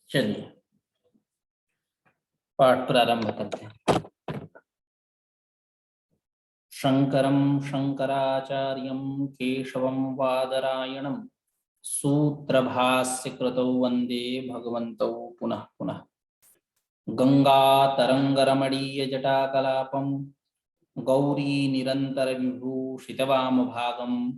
चलिए पाठ प्रारंभ करते हैं। शंकरं शंकराचार्यं केशवं वादरायणं सूत्रभास्य कृतौ वंदे भगवन्तौ पुनः पुनः। गंगातरंगरमणीय जटाकलापं गौरी निरंतर विभूषितवाम भागं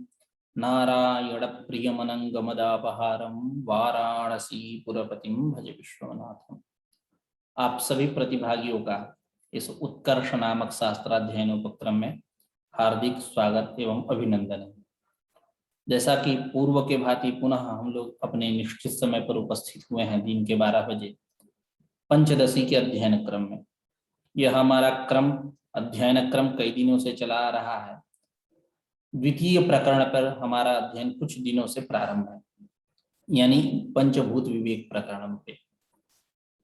नारायणप्रियमनंगमदापहारं वाराणसीपुरपतिं भज विश्वनाथम्। आप सभी प्रतिभागियों का इस उत्कर्ष नामक शास्त्राध्ययन उपक्रम में हार्दिक स्वागत एवं अभिनंदन है। जैसा कि पूर्व के भांति पुनः हम लोग अपने निश्चित समय पर उपस्थित हुए हैं दिन के 12 बजे पंचदशी के अध्ययन क्रम में। यह हमारा अध्ययन क्रम कई दिनों से चला आ रहा है। द्वितीय प्रकरण पर हमारा अध्ययन कुछ दिनों से प्रारंभ है, यानी पंचभूत विवेक प्रकरण पे।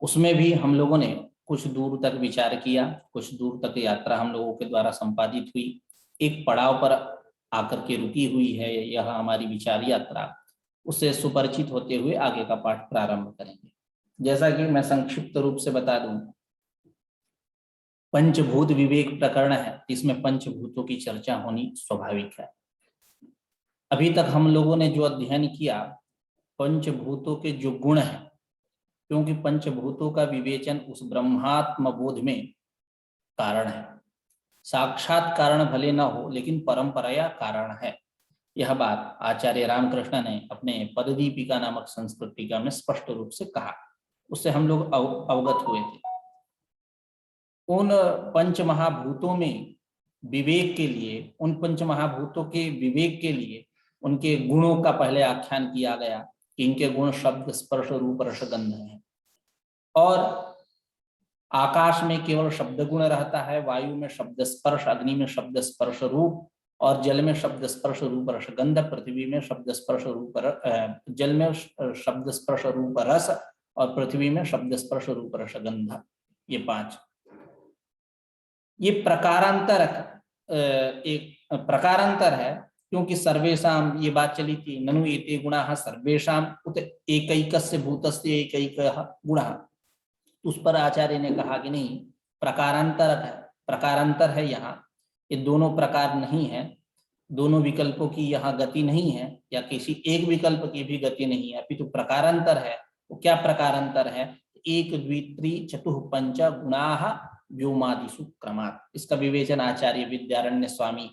उसमें भी हम लोगों ने कुछ दूर तक विचार किया, कुछ दूर तक यात्रा हम लोगों के द्वारा संपादित हुई। एक पड़ाव पर आकर के रुकी हुई है यह हमारी विचार यात्रा। उससे सुपरिचित होते हुए आगे का पाठ प्रारंभ करेंगे। जैसा कि मैं संक्षिप्त रूप से बता दूं, पंचभूत विवेक प्रकरण है, इसमें पंचभूतों की चर्चा होनी स्वाभाविक है। अभी तक हम लोगों ने जो अध्ययन किया पंचभूतों के जो गुण हैं, क्योंकि पंचभूतों का विवेचन उस ब्रह्मात्म बोध में कारण है। साक्षात कारण भले न हो लेकिन परंपराया कारण है। यह बात आचार्य रामकृष्ण ने अपने पददीपिका नामक संस्कृत टीका में स्पष्ट रूप से कहा। उससे हम लोग अवगत हुए थे। उन पंच महाभूतों में विवेक के लिए, उन पंच महाभूतों के विवेक के लिए उनके गुणों का पहले आख्यान किया गया कि इनके गुण शब्द स्पर्श रूप रस गंध है। और आकाश में केवल शब्द गुण रहता है, वायु में शब्द स्पर्श, अग्नि में शब्द स्पर्श रूप, और जल में शब्द स्पर्श रूप रस गंध, पृथ्वी में शब्द स्पर्श रूप जल में शब्द स्पर्श रूप रस, और पृथ्वी में शब्द स्पर्श रूप रस गंध। ये 5 ये प्रकारांतर एक प्रकारांतर है, क्योंकि सर्वेषाम ये बात चली थी, ननु एते गुणाः सर्वेषाम उत एकैकस्य भूतस्य एकैकः गुणः। उस पर आचार्य ने कहा कि नहीं, प्रकारांतर है यहाँ। ये दोनों प्रकार नहीं है, दोनों विकल्पों की यहाँ गति नहीं है, या किसी एक विकल्प की भी गति नहीं है, अपितु प्रकारांतर है। वो क्या प्रकारांतर है? एक द्वित्री चतुः पंच गुणाः व्योमादिषु क्रमात्। इसका विवेचन आचार्य विद्यारण्य स्वामी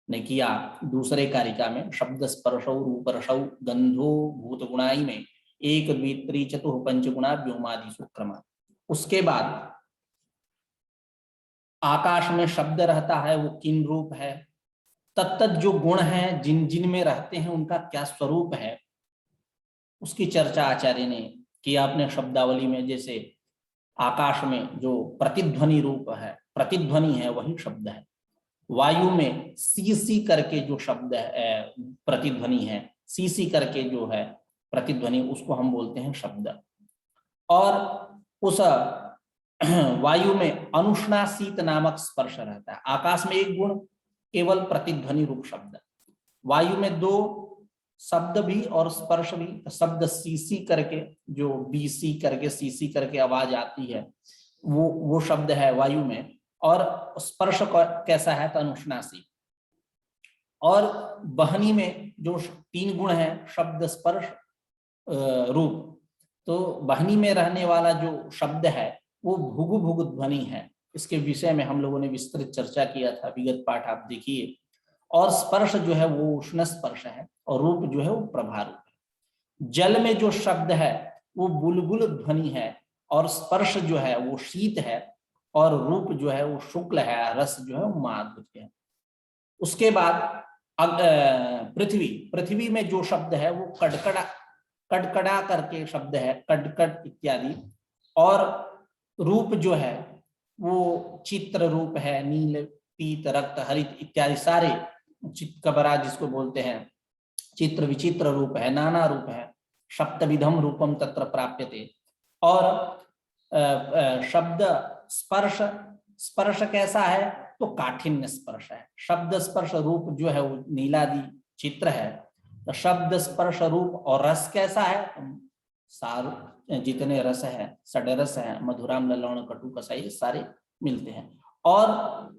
ने किया दूसरे कारिका में। शब्द स्पर्शौ रूप रसौ गंधो भूत गुणाई में एक द्वित्री चतुः पंच गुणा व्योमादिषु क्रमात्। उसके बाद आकाश में शब्द रहता है, वो किन रूप है, तत्त जो गुण हैं जिन जिन में रहते हैं उनका क्या स्वरूप है, उसकी चर्चा आचार्य ने किया अपने शब्दावली में। जैसे आकाश में जो प्रतिध्वनि रूप है, प्रतिध्वनि है वही शब्द है। वायु में सी सी करके जो शब्द है प्रतिध्वनि है, सी सी करके जो है प्रतिध्वनि, उसको हम बोलते हैं शब्द। और उस वायु में अनुष्णाशीत नामक स्पर्श रहता है। आकाश में एक गुण केवल प्रतिध्वनि रूप शब्द, वायु में 2 शब्द भी और स्पर्श भी। शब्द सीसी करके जो बीसी करके सीसी करके आवाज आती है, वो शब्द है वायु में। और स्पर्श कैसा है? तो अनुष्णासी। और बहनी में जो 3 गुण है, शब्द स्पर्श रूप, तो बहनी में रहने वाला जो शब्द है वो भुगु भुगु ध्वनि है। इसके विषय में हम लोगों ने विस्तृत चर्चा किया था, विगत पाठ आप देखिए। और स्पर्श जो है वो उष्ण स्पर्श है, और रूप जो है वो प्रभा रूप है। जल में जो शब्द है वो बुलबुल ध्वनि है, और स्पर्श जो है वो शीत है, और रूप जो है वो शुक्ल है, रस जो है वो माधुर्य है। उसके बाद पृथ्वी में जो शब्द है वो कड़कड़ा करके शब्द है, कड़कड़ इत्यादि। और रूप जो है वो चित्र रूप है, नील पीत रक्त हरित इत्यादि सारे चित्कबरा जिसको बोलते हैं, चित्र विचित्र रूप है, नाना रूप है। सप्तविधम रूपम तत्र प्राप्यते। और शब्द स्पर्श कैसा है? तो काठिन्य स्पर्श है। शब्द स्पर्श रूप जो है वो नीलादि चित्र है। तो शब्द स्पर्श रूप। और रस कैसा है? सार जितने रस है, षडरस है, मधुराम ललौण कटु कसाई, सारे मिलते हैं। और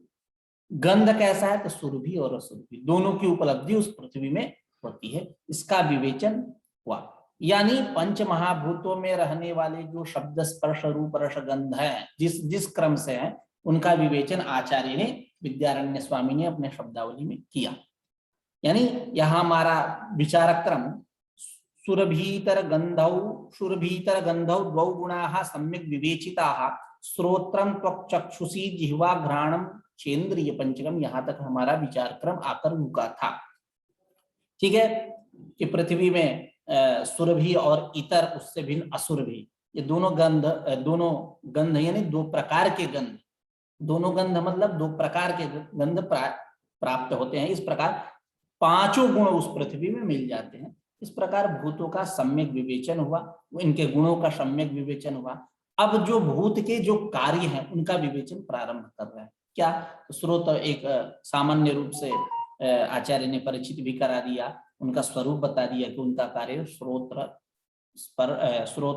गंध कैसा है, तो सुरभि और असुरभि दोनों की उपलब्धि उस पृथ्वी में होती है, इसका विवेचन हुआ। यानी पंच महाभूतों में रहने वाले जो शब्द स्पर्श रूप रस गंध है, जिस जिस क्रम से है, उनका विवेचन आचार्य ने, विद्यारण्य स्वामी ने अपने शब्दावली में किया। यानी यहाँ हमारा विचार क्रम सुरभीतर गंधौ द्वौ गुणाः सम्यक विवेचिताः श्रोत्रम त्वक् चक्षुषी जिह्वा घ्राणम चेन्द्रिय पंचकम, यहाँ तक हमारा विचार क्रम आकर रुका था। ठीक है, कि पृथ्वी में सुरभि और इतर, उससे भिन्न असुरभि, ये दोनों गंध यानी दो प्रकार के गंध, दोनों गंध मतलब दो प्रकार के गंध प्राप्त होते हैं। इस प्रकार पांचों गुण उस पृथ्वी में मिल जाते हैं। इस प्रकार भूतों का सम्यक विवेचन हुआ, इनके गुणों का सम्यक विवेचन हुआ। अब जो भूत के जो कार्य हैं उनका विवेचन प्रारंभ कर रहे हैं। क्या स्रोत एक सामान्य रूप से आचार्य ने परिचित भी करा दिया, उनका स्वरूप बता दिया कि उनका कार्य स्रोत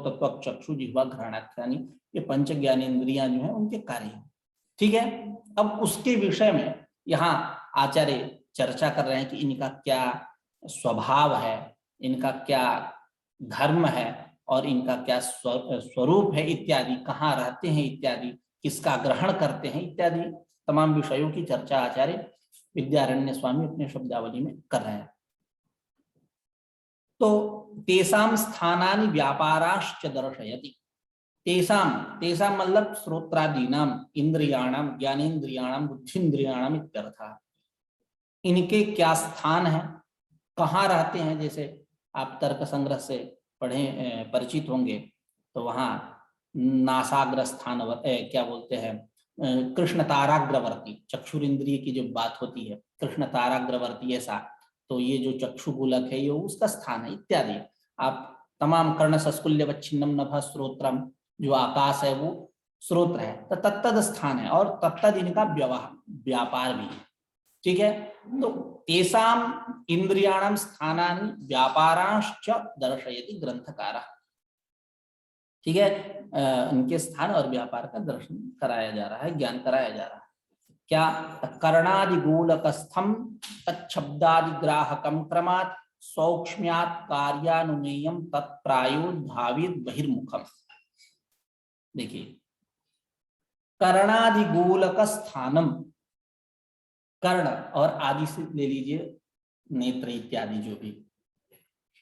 त्वक चक्षु जिह्वा घ्राणाख्यानी, ये पंच ज्ञानेन्द्रियां जो है उनके कार्य हैं। ठीक है, अब उसके विषय में यहाँ आचार्य चर्चा कर रहे हैं कि इनका क्या स्वभाव है, इनका क्या धर्म है और इनका क्या स्वरूप है इत्यादि, कहाँ रहते हैं इत्यादि, किसका ग्रहण करते हैं इत्यादि तमाम विषयों की चर्चा आचार्य विद्यारण्य स्वामी अपने शब्दावली में कर रहे हैं। तो तेसाम स्थानानि व्यापाराश्च दर्शयति। तेसाम मतलब श्रोत्रादीनाम इंद्रियाणाम ज्ञानेन्द्रियाणाम बुद्धिन्द्रियाणाम इत्यर्थः। इनके क्या स्थान है, कहाँ रहते हैं। जैसे आप तर्क संग्रह से पढ़े परिचित होंगे तो वहाँ नासाग्र स्थान क्या बोलते हैं, कृष्ण ताराग्रवर्ती, चक्षुरिंद्रिय की जो बात होती है, कृष्ण ताराग्रवर्ती ऐसा, तो ये जो चक्षु गोलक है ये उसका स्थान है इत्यादि। आप तमाम कर्ण सस्कुल्यवच्छिन्नम नभ श्रोत्रम, जो आकाश है वो श्रोत्र है, तो तत्तद स्थान है और तत्तद इनका व्यापार भी है। ठीक है, तो तेसाम इंद्रियाणाम स्थानानि व्यापारांश्च दर्शयति ग्रंथकारः। ठीक है, उनके स्थान और व्यापार का दर्शन कराया जा रहा है, ज्ञान कराया जा रहा है। क्या कर्णादि गोलकस्थम तच्छब्दादि ग्राहकम क्रमात् सौक्ष्म्यात् कार्यानुमेयम तत्प्रायो धावित बहिर्मुखम। देखिए, कर्णादि गोलक स्थानम, कर्ण और आदि से ले लीजिए नेत्र इत्यादि जो भी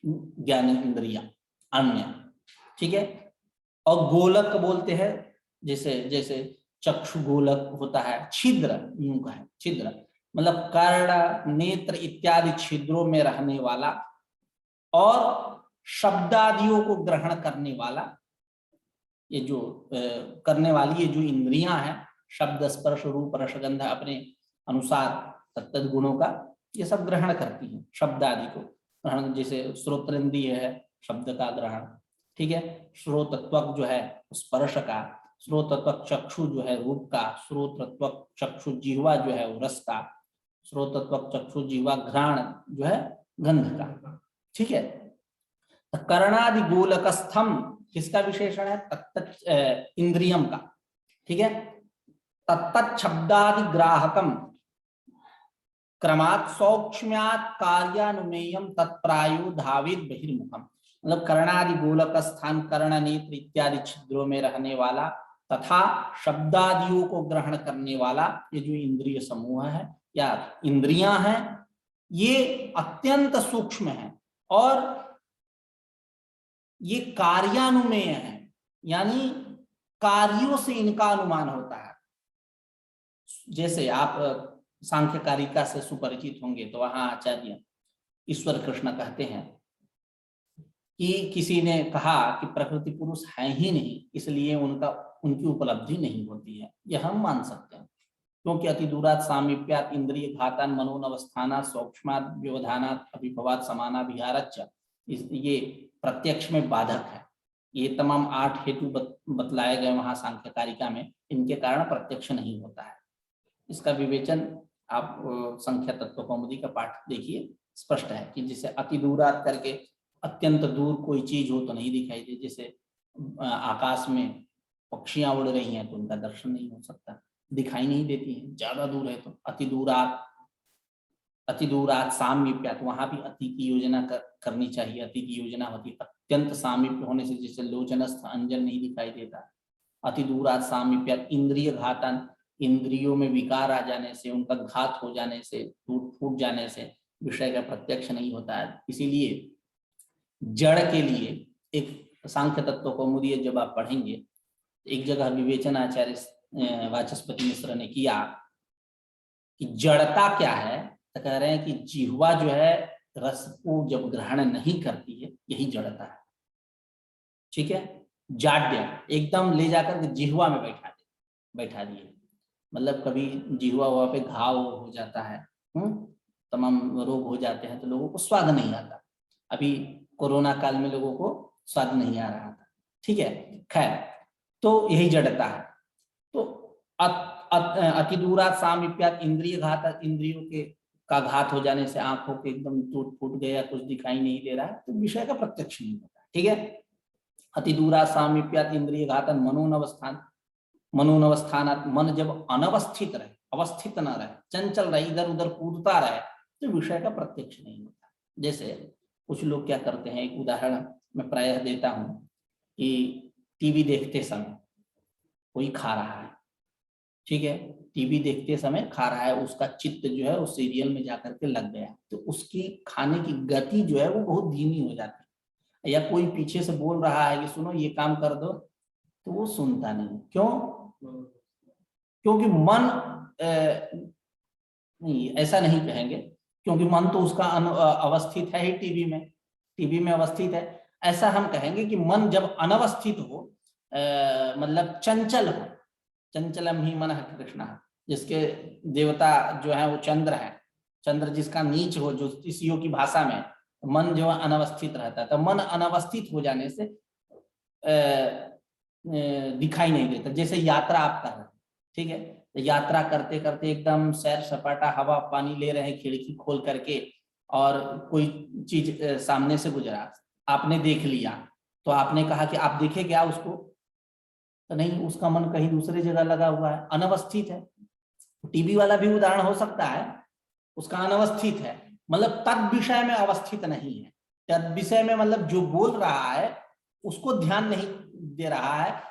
ज्ञान इंद्रिया अन्य, ठीक है। और गोलक बोलते हैं जैसे जैसे चक्षु गोलक होता है, छिद्र यूं का है, छिद्र मतलब कर्ण नेत्र इत्यादि छिद्रों में रहने वाला और शब्दादियों को ग्रहण करने वाला, ये जो करने वाली ये जो इंद्रियां हैं, शब्द स्पर्श रूप रसगंध अपने अनुसार तत्त गुणों का ये सब ग्रहण करती हैं, शब्द आदि को ग्रहण। जैसे श्रोत्रेंद्रिय है शब्द का ग्रहण, ठीक है। श्रोतत्वक जो है स्पर्श का, श्रोतत्वक चक्षु जो है रूप का, श्रोतत्वक चक्षु जिह्वा जो है रस का, श्रोतत्वक चक्षु जिह्वा घ्राण जो है गंध का, ठीक है। कर्णादि गोलकस्थम किसका विशेषण है? तत्त इंद्रियम का, ठीक है। तत्त शब्दादि ग्राहकम क्रमात् सौक्ष्म्यात् कार्यानुमेयम तत्प्रायो धावित बहिर्मुखम। मतलब कर्णादि गोलक स्थान कर्ण नेत्र इत्यादि छिद्रों में रहने वाला तथा शब्दादियों को ग्रहण करने वाला ये जो इंद्रिय समूह है या इंद्रियां हैं, ये अत्यंत सूक्ष्म है और ये कार्यानुमेय है, यानी कार्यों से इनका अनुमान होता है। जैसे आप सांख्य कारिका से सुपरिचित होंगे तो वहां आचार्य ईश्वर कृष्ण कहते हैं कि किसी ने कहा कि प्रकृति पुरुष है ही नहीं, इसलिए उनकी उपलब्धि नहीं होती है। यह हम मान सकते हैं, क्योंकि अति दूरात सामीप्यात इंद्रिय घातान मनोनवस्थानात् सूक्ष्मात् व्यवधानात् अभिभवात् समानाभिहारच्च, ये प्रत्यक्ष में बाधक है। ये तमाम 8 हेतु बतलाए गए वहां सांख्य कारिका में, इनके कारण प्रत्यक्ष नहीं होता है। इसका विवेचन आप संख्या तत्व कौमुदी का पाठ देखिए, स्पष्ट है कि जिसे अति दूरात करके अत्यंत दूर कोई चीज हो तो नहीं दिखाई दे, जैसे आकाश में पक्षियां उड़ रही हैं तो उनका दर्शन नहीं हो सकता, दिखाई नहीं देती हैं। ज्यादा दूर है तो अति दूरात सामीप्यात, वहां भी अति की योजना करनी चाहिए। अति की योजना होती अत्यंत सामीप्य होने से, जैसे लोचनस्थ अंजन नहीं दिखाई देता। अति दूरात सामीप्यात इंद्रिय घातन, इंद्रियों में विकार आ जाने से, उनका घात हो जाने से, टूट फूट जाने से विषय का प्रत्यक्ष नहीं होता है। इसीलिए जड़ के लिए एक सांख्य तत्व कौमुदी जब आप पढ़ेंगे, एक जगह विवेचनाचार्य वाचस्पति मिश्र ने किया कि जड़ता क्या है, तो कह रहे हैं कि जिह्वा जो है रस को जब ग्रहण नहीं करती है, यही जड़ता है। ठीक है, जाड्य एकदम ले जाकर जिह्वा में बैठा दिए, मतलब कभी जिह्वा हुआ पे घाव हो जाता है, तमाम रोग हो जाते हैं तो लोगों को स्वाद नहीं आता। अभी कोरोना काल में लोगों को स्वाद नहीं आ रहा था। ठीक है, खैर, तो यही जड़ता है। तो अति दूरात सामीप्यात इंद्रिय घात, इंद्रियों के का घात हो जाने से आंखों के एकदम टूट फूट गया, कुछ दिखाई नहीं दे रहा है, तो विषय का प्रत्यक्ष नहीं होता। ठीक है, अति दूरात सामीप्यात इंद्रिय घातन मनोनवस्थानात, मन जब अनवस्थित रहे, अवस्थित न रहे, चंचल रहे, इधर उधर कूदता रहे, तो विषय का प्रत्यक्ष नहीं होता। जैसे कुछ लोग क्या करते हैं, एक उदाहरण मैं प्रायः देता हूं कि टीवी देखते समय कोई खा रहा है, ठीक है, टीवी देखते समय खा रहा है, उसका चित्त जो है उस सीरियल में जाकर के लग गया, तो उसकी खाने की गति जो है वो बहुत धीमी हो जाती है। या कोई पीछे से बोल रहा है कि सुनो ये काम कर दो, तो वो सुनता नहीं। क्यों? क्योंकि मन नहीं, ऐसा नहीं कहेंगे, क्योंकि मन तो उसका अवस्थित है ही टीवी में अवस्थित है। ऐसा हम कहेंगे कि मन जब अनवस्थित हो, मतलब चंचल हो, चंचलम ही मन कृष्ण, जिसके देवता जो है वो चंद्र है, चंद्र जिसका नीच हो, ज्योतिषियों की भाषा में मन जो है अनवस्थित रहता है, तो मन अनवस्थित हो जाने से दिखाई नहीं देता। जैसे यात्रा आप कर रहे हैं, ठीक है, तो यात्रा करते करते एकदम सैर सपाटा हवा पानी ले रहे हैं खिड़की खोल करके, और कोई चीज सामने से गुजरा, आपने देख लिया, तो आपने कहा कि आप देखे क्या उसको, तो नहीं, उसका मन कहीं दूसरी जगह लगा हुआ है, अनवस्थित है। टीवी वाला भी उदाहरण हो सकता है, उसका अनवस्थित है, मतलब तद विषय में अवस्थित नहीं है। तद विषय में मतलब जो बोल रहा है उसको ध्यान नहीं दे रहा है,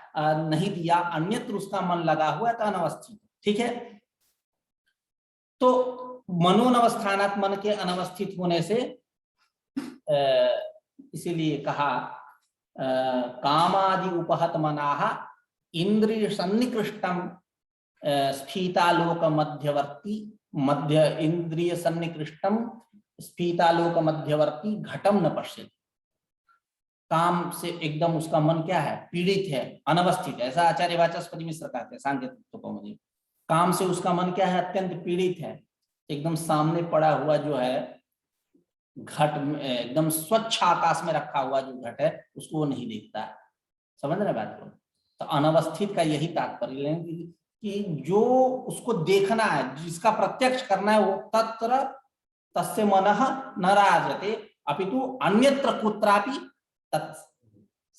नहीं दिया, अन्यत्र उसका मन लगा हुआ है, तो अनवस्थित। ठीक है, तो मनोनवस्थानात, मन के अनवस्थित होने से इसीलिए कहा कामादि उपहत मनाह इंद्रिय सन्निकृष्टम स्फीतालोक मध्यवर्ती, मध्य इंद्रिय सन्निकृष्टम स्फीतालोक मध्यवर्ती घटम न पश्यति। काम से एकदम उसका मन क्या है, पीड़ित है, अनवस्थित है, ऐसा आचार्य वाचस्पति मिश्र कहते हैं सांख्य तत्व कौमुदी। काम से उसका मन क्या है, अत्यंत पीड़ित है, एकदम सामने पड़ा हुआ जो है घट, एकदम स्वच्छ आकाश में रखा हुआ जो घट है उसको वो नहीं देखता है। समझ रहे बात को? तो अनवस्थित का यही तात्पर्य कि जो उसको देखना है, जिसका प्रत्यक्ष करना है, वो तत्र तस्य मनः न राजते अपितु अन्यत्र कुत्रापि तत्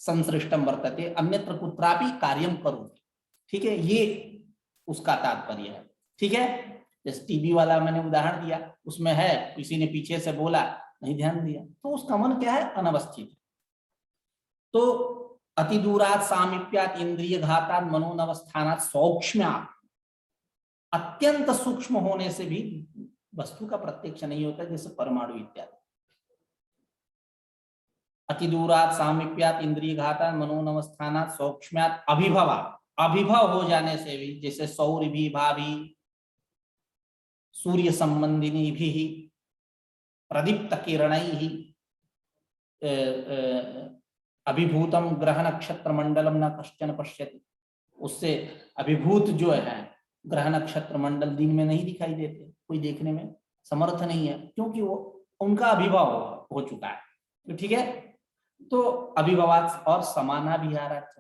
संसृष्टम वर्तते, अन्यत्र कुत्रापि कार्यम करो। ठीक है, ये उसका तात्पर्य है। ठीक है, जैसे टीवी वाला मैंने उदाहरण दिया, उसमें है किसी ने पीछे से बोला, नहीं ध्यान दिया, तो उसका मन क्या है, अनवस्थित। तो अति दूरात सामीप्यात इंद्रिय घातात मनोनवस्थानात सौक्ष्म्यात, अत्यंत सूक्ष्म होने से भी वस्तु का प्रत्यक्ष नहीं होता, जैसे परमाणु इत्यादि। अति दूरात सामीप्यात इंद्रिय घातात मनोनवस्थानात सौक्ष्म्यात अभिभवा, अभिभव हो जाने से भी, जैसे सौर भी भाभी, सूर्य संबंधिनी भी, प्रदीप्त किरण ही अभिभूतम ग्रह नक्षत्र मंडलम न कश्चन पश्यति, उससे अभिभूत जो है ग्रह नक्षत्र मंडल दिन में नहीं दिखाई देते, कोई देखने में समर्थ नहीं है, क्योंकि वो उनका अभिभव हो चुका है। तो ठीक है, तो अभिभवात और समानाभिहारात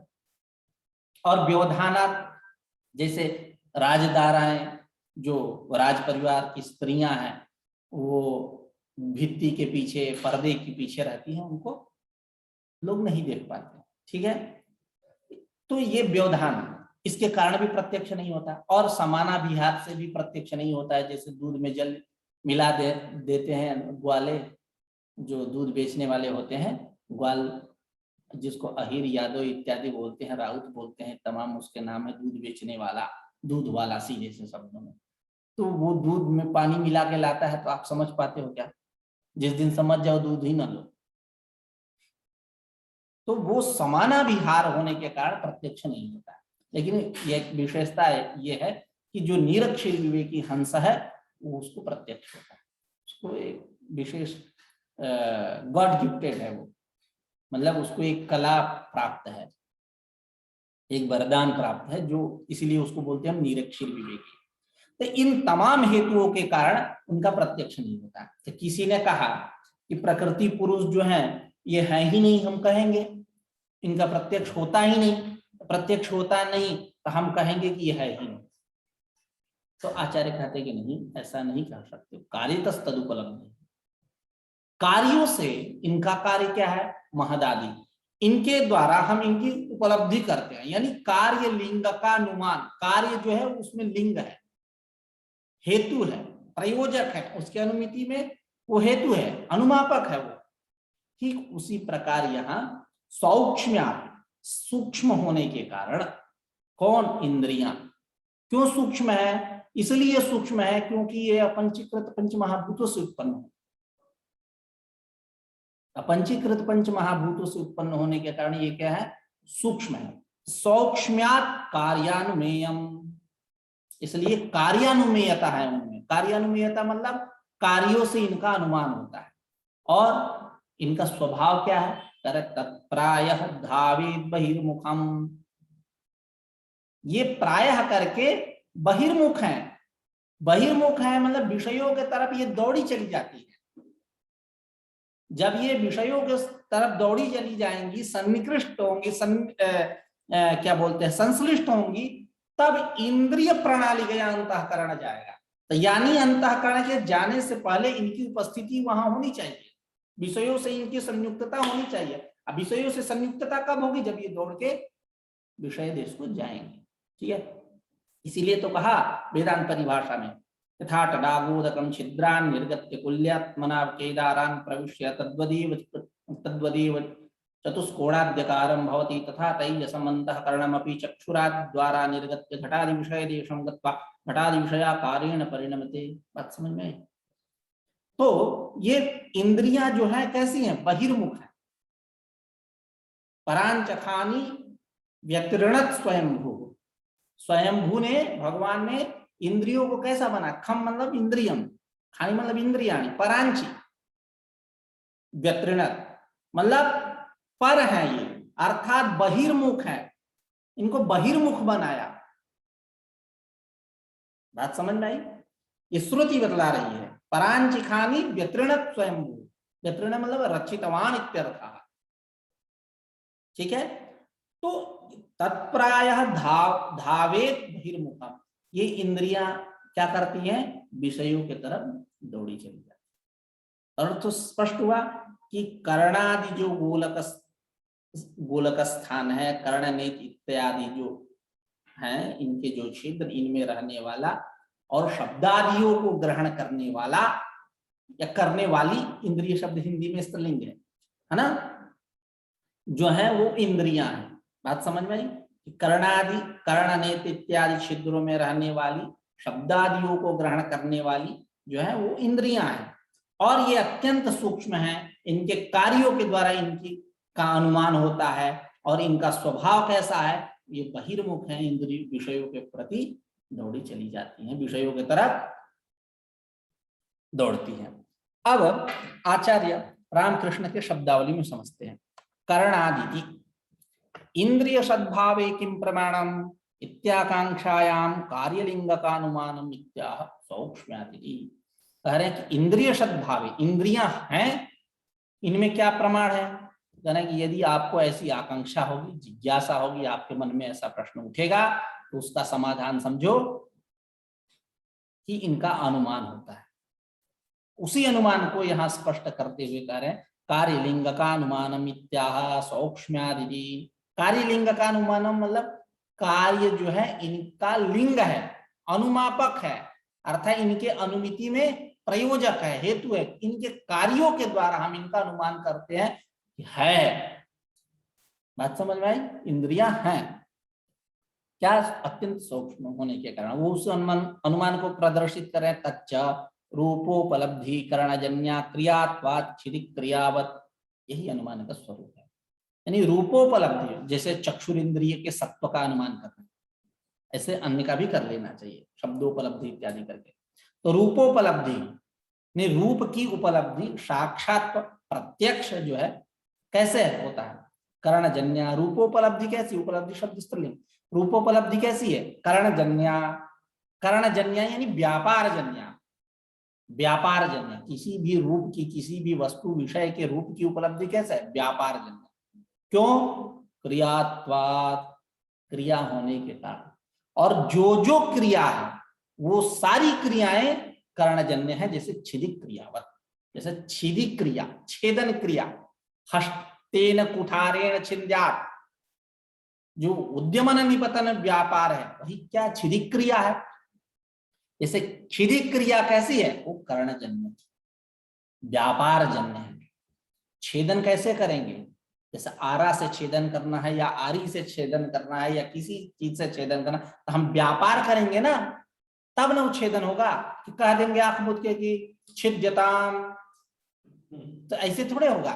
और व्यवधानात, जैसे राजदाराएं, जो राज परिवार की स्त्रियां हैं, वो भित्ति के पीछे, पर्दे के पीछे रहती हैं, उनको लोग नहीं देख पाते। ठीक है, तो ये व्यवधान, इसके कारण भी प्रत्यक्ष नहीं होता। और समानाभिहार से भी प्रत्यक्ष नहीं होता है। जैसे दूध में जल मिला देते हैं ग्वाले, जो दूध बेचने वाले होते हैं, ग्वाल जिसको अहीर, यादव इत्यादि बोलते हैं, राउत बोलते हैं, तमाम उसके नाम है, दूध बेचने वाला, दूध वाला सीधे से शब्दों में। तो वो दूध में पानी मिला के लाता है, तो आप समझ पाते हो क्या? जिस दिन समझ जाओ दूध ही ना लो। तो वो समानाभिहार होने के कारण प्रत्यक्ष नहीं होता है। लेकिन ये एक विशेषता ये है कि जो निरक्षर विवेकी हंस है वो उसको प्रत्यक्ष होता है, उसको एक विशेष गॉड गिफ्टेड है वो, मतलब उसको एक कला प्राप्त है, एक वरदान प्राप्त है, जो इसलिए उसको बोलते हैं हम निरक्षर विवेकी। तो इन तमाम हेतुओं के कारण उनका प्रत्यक्ष नहीं होता। तो किसी ने कहा कि प्रकृति पुरुष जो है ये है ही नहीं, हम कहेंगे इनका प्रत्यक्ष होता ही नहीं, प्रत्यक्ष होता नहीं तो हम कहेंगे कि यह है ही नहीं। तो आचार्य कहते कि नहीं, ऐसा नहीं कह सकते, कार्यतस् तदुपलब्ध, कार्यों से इनका कार्य क्या है, महदादि, इनके द्वारा हम इनकी उपलब्धि करते हैं। यानी कार्य लिंग का अनुमान, कार्य जो है उसमें लिंग है, हेतु है, प्रयोजक है, उसकी अनुमिति में वो हेतु है, अनुमापक है वो। ठीक उसी प्रकार यहाँ सौक्ष्म्या, सूक्ष्म होने के कारण, कौन, इंद्रियां। क्यों सूक्ष्म है? इसलिए सूक्ष्म है क्योंकि ये अपंचीकृत पंच महाभूतों से उत्पन्न है। अपंचीकृत पंच महाभूतों से उत्पन्न होने के कारण ये क्या है, सूक्ष्म है। सौक्ष्म्यात् कार्यानुमेयम, इसलिए कार्यानुमेयता है उनमें। कार्यानुमेयता मतलब कार्यों से इनका अनुमान होता है। और इनका स्वभाव क्या है, तत्प्रायः धावेत् बहिर्मुखम, ये प्रायः करके बहिर्मुख है। बहिर्मुख है मतलब विषयों के तरफ ये दौड़ी चली जाती है। जब ये विषयों के तरफ दौड़ी चली जाएंगी, सन्निकृष्ट होंगी, क्या बोलते हैं, संश्लिष्ट होंगी, तब इंद्रिय प्रणाली का अंतःकरण जाएगा। तो यानी अंतःकरण के जाने से पहले इनकी उपस्थिति वहां होनी चाहिए, विषयों से इनकी संयुक्तता होनी चाहिए। अब विषयों से संयुक्तता कब होगी, जब ये दौड़ के विषय देश को जाएंगे। ठीक है, इसीलिए तो कहा वेदांत परिभाषा में, यथा तडागोदकं छिद्रान् निर्गत्य कुल्यात्मना केदारान् प्रविश्य तद्वदेव चतुष्कोणाद्यकारं भवति, तथा तैजसम् अन्तःकरणमपि चक्षुराद्वारा निर्गत्य घटादि विषय देशं गत्वा घटादि विषयाकारेण परिणमते। बात समझ में? तो ये इंद्रियां जो है कैसी हैं, बहिर्मुख है। परांचखानी व्यतिरणत स्वयंभू, स्वयंभू ने, भगवान ने इंद्रियों को कैसा बना, खम मतलब इंद्रियम, खानी मतलब इंद्रियाणी, परांची, व्यतिरणत मतलब पर है ये, अर्थात बहिर्मुख है, इनको बहिर्मुख बनाया। बात समझ में आई? ये श्रुति बतला रही है, परांचिखानी व्यतिरणत स्वयंभू, व्यतिरण मतलब रक्षितवान इत्यर्थः। ठीक है, तो तत्प्रायः धावेत बहिर्मुखम, ये इंद्रियां क्या करती हैं, विषयों की तरफ दौड़ी चली जाती। अर्थ तो स्पष्ट हुआ कि कर्णादि जो गोलक स्थान है, कर्णनेत इत्यादि जो हैं, इनके जो छिद्र, इनमें रहने वाला और शब्दादियों को ग्रहण करने वाला या करने वाली, इंद्रिय शब्द हिंदी में स्त्रीलिंग है ना, जो है वो इंद्रियां हैं। बात समझ में आई? कर्णादि, कर्णनेत इत्यादि छिद्रों में रहने वाली, शब्दादियों को ग्रहण करने वाली जो है वो इंद्रियां हैं। और ये अत्यंत सूक्ष्म है, इनके कार्यों के द्वारा इनकी का अनुमान होता है। और इनका स्वभाव कैसा है, ये बहिर्मुख है, इंद्रिय विषयों के प्रति दौड़ी चली जाती हैं, विषयों की तरफ दौड़ती हैं। अब आचार्य रामकृष्ण के शब्दावली में समझते हैं। कर्णादि इंद्रिय सद्भावे किं प्रमाणम इत्याकांक्षायाम कार्यलिंग का अनुमानम इत्याह सौक्ष्म्याति। कह रहे हैं कि इंद्रिय सद्भावे, इंद्रियां हैं, इनमें क्या प्रमाण है, यानी कि यदि आपको ऐसी आकांक्षा होगी, जिज्ञासा होगी, आपके मन में ऐसा प्रश्न उठेगा, तो उसका समाधान समझो कि इनका अनुमान होता है। उसी अनुमान को यहाँ स्पष्ट करते हुए कह रहे हैं कार्यलिंग का अनुमानम इत्याह सौक्ष्म्यादि। कार्यलिंग का अनुमानम मतलब कार्य जो है इनका लिंग है, अनुमापक है, अर्थात इनके अनुमिति में प्रयोजक है, हेतु है। इनके कार्यों के द्वारा हम इनका अनुमान करते हैं कि है। बात समझ में आई? इंद्रियां हैं क्या? अत्यंत सूक्ष्म होने के कारण वो उस अनुमान को प्रदर्शित करें। तच्च रूपोपलब्धि करणजन्या क्रियात्वात् छिदिक क्रियावत, यही अनुमान का स्वरूप है। यानी रूपोपलब्धि, जैसे चक्षुर इंद्रिय के सत्व का अनुमान करना, ऐसे अन्य का भी कर लेना चाहिए, शब्दोपलब्धि इत्यादि करके। तो रूपोपलब्धि ने रूप की उपलब्धि साक्षात प्रत्यक्ष जो है कैसे होता है? करणजन्या रूपोपलब्धि कैसी? उपलब्धि शब्द स्त्रीलिंग। रूपोपलब्धि कैसी है? करणजन्या। करणजन्या यानी व्यापार जन्या। व्यापार जन्य, किसी भी रूप की, किसी भी वस्तु विषय के रूप की उपलब्धि कैसे है? व्यापार जन्य। क्यों? क्रियात्वात्, क्रिया होने के कारण। और जो क्रिया है वो सारी क्रियाएं करणजन्य है, जैसे छिदिक क्रियावत, जैसे छिदिक क्रिया, छेदन क्रिया, हस्तेन कुठारेण छिन्द्यात्, जो उद्यमन निपतन व्यापार है, वही क्या? छिदिक क्रिया है। जैसे छिदिक क्रिया कैसी है? वो करणजन्य, व्यापार जन्य है। छेदन कैसे करेंगे? जैसे आरा से छेदन करना है या आरी से छेदन करना है या किसी चीज से छेदन करना, तो हम व्यापार करेंगे ना, तब ना वो छेदन होगा। कि कह देंगे आंख मूंद के कि छिद्यताम, तो ऐसे थोड़े होगा।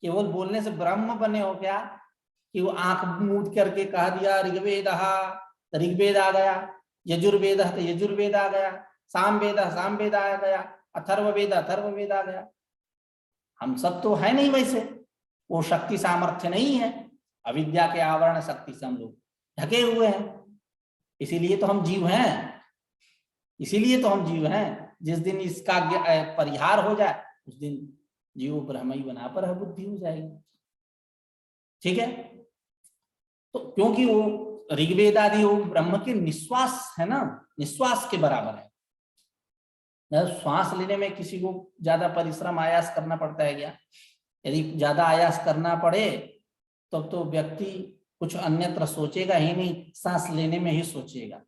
केवल बोलने से ब्रह्म बने हो क्या? कि वो आंख मूंद करके कह दिया ऋग्वेद, ऋग्वेद आ गया, यजुर्वेद तो यजुर्वेद आ गया, सामवेद आ गया, अथर्ववेद आ गया। हम सब तो है नहीं वैसे, वो शक्ति सामर्थ्य नहीं है। अविद्या के आवरण शक्ति से हम लोग ढके हुए हैं, इसीलिए तो हम जीव हैं। इसीलिए तो हम जीव हैं। जिस दिन इसका परिहार हो जाए उस दिन जीव ब्रह्मई बना पर बुद्धि हो जाएगी। ठीक है? तो क्योंकि वो ऋग्वेद आदि वो ब्रह्म के निश्वास है ना, निश्वास के बराबर है। श्वास लेने में किसी को ज्यादा परिश्रम आयास करना पड़ता है क्या? यदि ज्यादा आयास करना पड़े तब तो व्यक्ति कुछ अन्यत्र सोचेगा ही नहीं, सांस लेने में ही सोचेगा,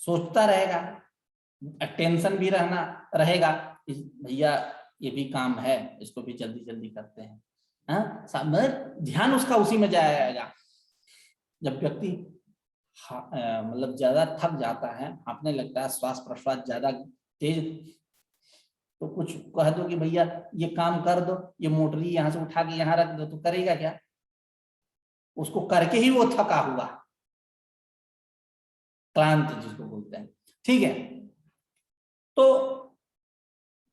सोचता रहेगा, टेंशन भी रहेगा। भैया ये भी काम है, इसको भी जल्दी जल्दी करते हैं। ध्यान उसका उसी में जाएगा। जब व्यक्ति मतलब ज्यादा थक जाता है, हाँफने लगता है, श्वास प्रश्वास ज्यादा तेज, तो कुछ कह दो कि भैया ये काम कर दो, ये मोटरी यहाँ से उठा के यहाँ रख दो, तो करेगा क्या? उसको करके ही वो थका हुआ, क्लांत जिसको बोलते हैं। ठीक है? तो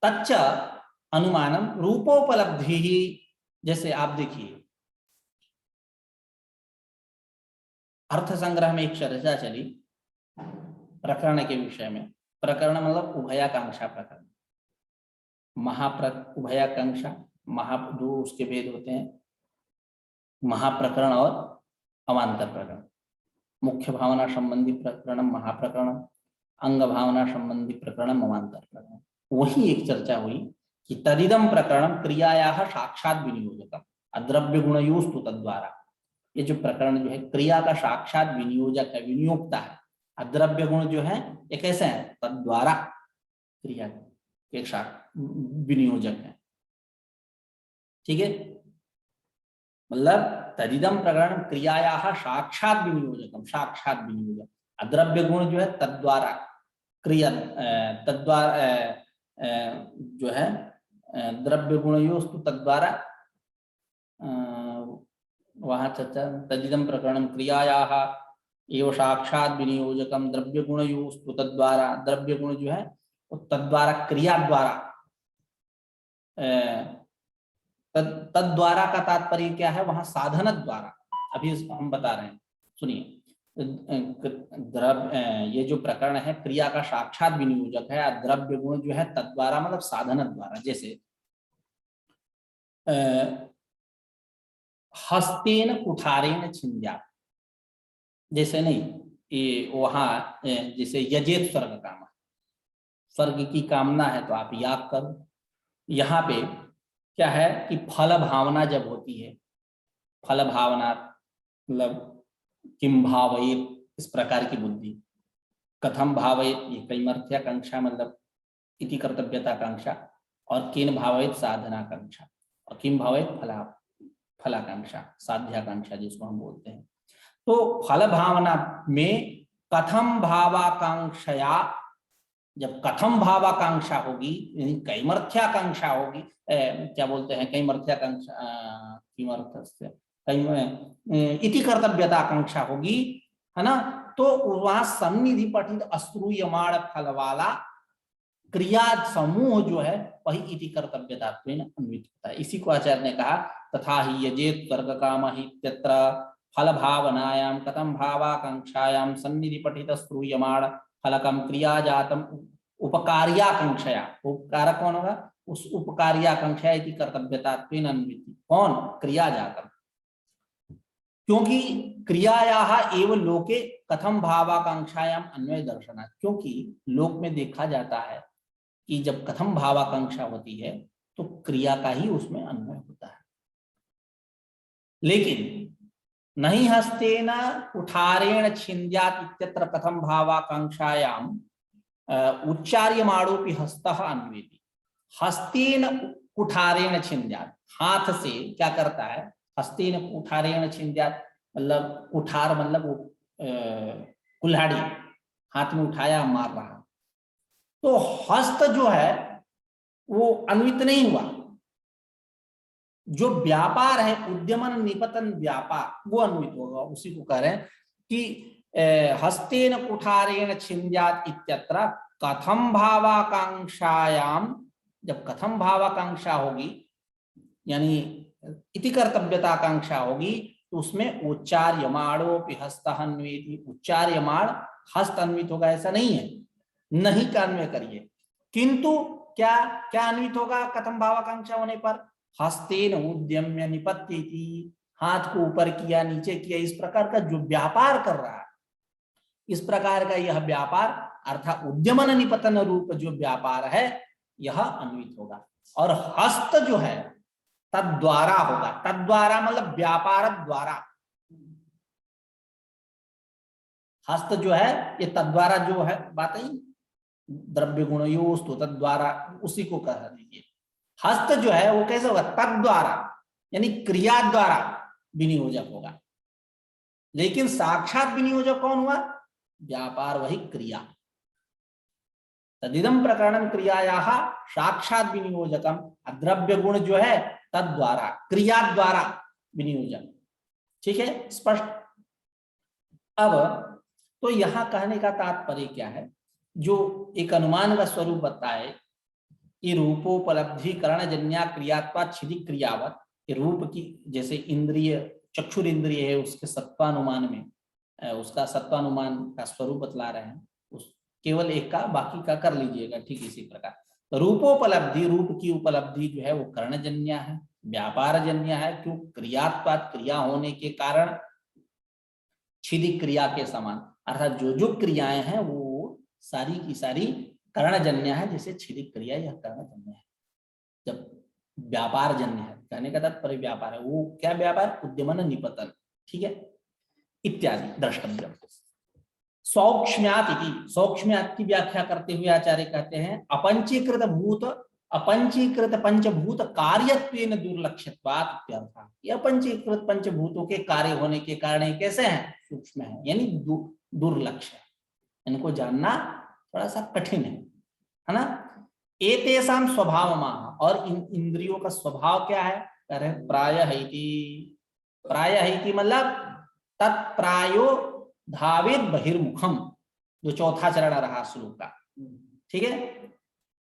तच्च अनुमानम रूपोपलब्धि ही, जैसे आप देखिए अर्थ संग्रह में एक चर्चा चली प्रकरण के विषय में। प्रकरण मतलब उभयाकांक्षा प्रकरण, उभयाकांक्षा, जो उसके भेद होते हैं, महाप्रकरण और अवान्तर प्रकरण। मुख्य भावना संबंधी प्रकरण महाप्रकरण, अंग भावना संबंधी प्रकरण अवान्तर प्रकरण। वही एक चर्चा हुई कि तदिदम प्रकरण क्रियायाः साक्षात विनियोजकम अद्रव्य गुणयोस्तु तद्वारा। ये जो प्रकरण जो है क्रिया का साक्षात विनियोजक है, विनियोक्ता है। अद्रव्य गुण जो है ये कैसे है? तद्वारा, क्रिया के साथ विनियोजक है। ठीक है? मतलब तदिदम प्रकरण क्रियायाः साक्षात विनियोजकम, साक्षात विनियोजक। अद्रव्य गुण जो है तद्वारा, क्रिया तद्वारा जो है द्रव्य गुणयोस्तु तद्वारा, वहां चर्चा तदिदम प्रकरणम क्रियायाः एव साक्षात विनियोजकम द्रव्य गुणयोस्तु तद्वारा। द्रव्य गुण जो है वो तद्वारा, क्रिया द्वारा। तद्वारा का तात्पर्य क्या है? वहां साधन द्वारा, अभी हम बता रहे हैं, सुनिए। द्रव्य, ये जो प्रकरण है क्रिया का साक्षात विनियोजक है। द्रव्य गुण जो है तद्वारा मतलब साधन द्वारा। जैसे हस्तेन कुठारेण छिन्द्यात्, जैसे नहीं ये वहां जैसे यजेत स्वर्ग काम, स्वर्ग की कामना है तो आप याग करो। यहाँ पे क्या है कि फल भावना जब होती है, फल भावना मतलब किम भावयेत, इस प्रकार की बुद्धि, कथम भावयेत ये कैमर्थ्याकांक्षा मतलब इति कर्तव्यताकांक्षा, और किन भावयेत साधनाकांक्षा, और किम भावयेत फलाकांक्षा साध्याकांक्षा जिसको हम बोलते हैं। तो फल भावना में कथम भावाकांक्षया, जब कथम भावाकांक्षा होगी यानी कैमर्थ्याकांक्षा होगी, क्या बोलते हैं कैमर्थ्याकांक्षा, इति कर्तव्यताकांक्षा होगी, है ना, तो वहां सन्निधि पठित अश्रूयमाण फल वाला क्रिया समूह जो है वही इति कर्तव्यतात्वेन अन्वित होता है। इसी को आचार्य ने कहा तथा ही यजेत स्वर्ग काम ही इत्यत्र फल भावनायाम कथम भावाकांक्षायाम सन्निधि पठित श्रूयमाण फलकम क्रिया जातम उपकार्याकांक्षया, उपकारक कौन होगा, उस उपकार्याकांक्षा इति कर्तव्यतात्वेन अन्वित, कौन, क्रिया जातम, क्योंकि क्रियायाः एव लोके कथम भावाकांक्षायाम अन्वय दर्शनात्, क्योंकि लोक में देखा जाता है कि जब कथम भावाकांक्षा होती है तो क्रिया का ही उसमें अन्वय होता है। लेकिन नहीं हस्तेन कुठारेण छिन्द्यात् इत्यत्र कथम भावाकांक्षायाम उच्चार्यमाणोपि हस्तः अन्वेति, हस्तेन कुठारेण छिन्द्यात्, हाथ से क्या करता है, हस्तेन कुठारेण छिन्द्यात् मतलब कुठार मतलब वो कुल्हाड़ी हाथ में उठाया मार रहा, तो हस्त जो है वो अन्वित नहीं हुआ, जो व्यापार है उद्यमन निपतन व्यापार वो अन्वित होगा। उसी को कह रहे हैं कि हस्तेन कुठारेण छिन्द्यात् इत्यत्र कथम भावाकांक्षायाम, जब कथम भावाकांक्षा होगी यानी इति कर्तव्यताकांक्षा होगी तो उसमें उच्चार्यमाणोपि हस्तः अन्वेति, उच्चार्यमाण हस्त अन्वित होगा ऐसा नहीं है, नहीं का अन्वय करिए, किंतु क्या क्या अन्वित होगा कथम भावाकांक्षा होने पर, हस्तेन उद्यम्य निपत्यति, हाथ को ऊपर किया नीचे किया, इस प्रकार का जो व्यापार कर रहा है, इस प्रकार का यह व्यापार अर्थात उद्यमन निपतन रूप जो व्यापार है यह अन्वित होगा। और हस्त जो है तद्वारा होगा, तद्वारा मतलब व्यापार द्वारा, हस्त जो है ये तद्वारा जो है बात है द्रव्य गुणयोस्तु तद्वारा, उसी को कह दीजिए। हस्त जो है वो कैसे होगा, तद्वारा यानी क्रिया द्वारा विनियोजक होगा, लेकिन साक्षात विनियोजक कौन हुआ, व्यापार वही क्रिया, तदिदम प्रकरणम क्रियायाः साक्षात विनियोजकम, द्रव्य गुण जो है तद्वारा क्रिया द्वारा विनियोजन, ठीक है स्पष्ट। अब तो यहां कहने का तात्पर्य क्या है, जो एक अनुमान का स्वरूप बताए कि रूपोपलब्धिकरण जन्या क्रियात्वा छिदी क्रियावत, रूप की जैसे इंद्रिय चक्षुर इंद्रिय है उसके सत्वानुमान में उसका सत्वानुमान का स्वरूप बतला रहे हैं, उस केवल एक का बाकी का कर लीजिएगा, ठीक इसी प्रकार तो रूपोपलब्धि, रूप की उपलब्धि जो है वो कर्णजन्य है, व्यापार जन्य है, क्यों, क्रियात्वाद क्रिया होने के कारण छिदी क्रिया के समान, अर्थात जो जो क्रियाएं हैं वो सारी की सारी कर्णजन्य है, जैसे छिदिक क्रिया यह कर्णजन्य है। जब व्यापार जन्य है कहने का तात्पर्य व्यापार है, वो क्या व्यापार, उद्यमन निपतन, ठीक है इत्यादि द्रष्टव्य। सौक्ष्म्यात् इति, सौक्ष्म्यात् की व्याख्या करते हुए आचार्य कहते हैं अपंचीकृत भूत, अपंचीकृत पंचभूत कार्यत्वेन दुर्लक्ष्यत्वात् इत्यर्थः, ये अपंचीकृत पंचभूतों के कार्य होने के कारण कैसे हैं, सूक्ष्म है यानी दुर्लक्ष्य, इनको जानना थोड़ा सा कठिन है ना। एतेषां स्वभावमाह, और इन इंद्रियों का स्वभाव क्या है, कह रहे प्रायः इति, प्रायः इति मतलब तत्प्रायो धावित बहिर्मुखम, जो चौथा चरण रहा श्लोक का, ठीक है,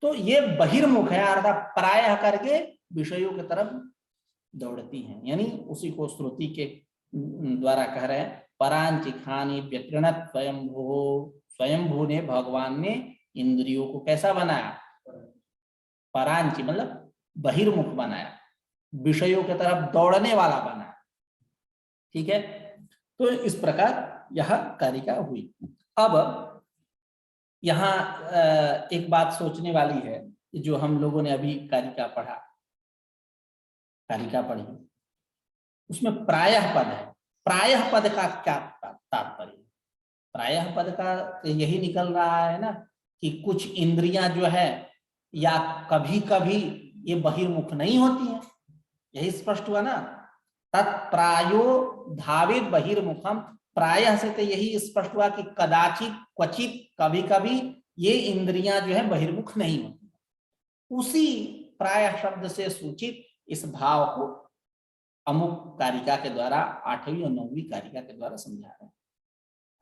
तो ये बहिर्मुख है अर्थात प्रायः करके विषयों की तरफ दौड़ती हैं, यानी उसी को श्रुति के द्वारा कह रहे हैं परांचिखानी व्यकृणत स्वयंभू, स्वयंभू ने भगवान ने इंद्रियों को कैसा बनाया, परांची मतलब बहिर्मुख बनाया, विषयों की तरफ दौड़ने वाला बनाया, ठीक है। तो इस प्रकार यह कारिका हुई। अब यहाँ एक बात सोचने वाली है, जो हम लोगों ने अभी कारिका पढ़ी, उसमें प्रायः पद है। प्रायः पद का क्या तात्पर्य? प्रायः पद का यही निकल रहा है ना कि कुछ इंद्रियां जो है या कभी कभी ये बहिर्मुख नहीं होती हैं, यही स्पष्ट हुआ ना। तत्प्रायो धावित बहिर्मुखम, प्रायः से तो यही स्पष्ट हुआ कि कदाचित क्वचित कभी कभी ये इंद्रियां जो है बहिर्मुख नहीं होती। उसी प्रायः शब्द से सूचित इस भाव को अमुक कारिका के द्वारा 8वीं और 9वीं कारिका के द्वारा समझा रहे हैं।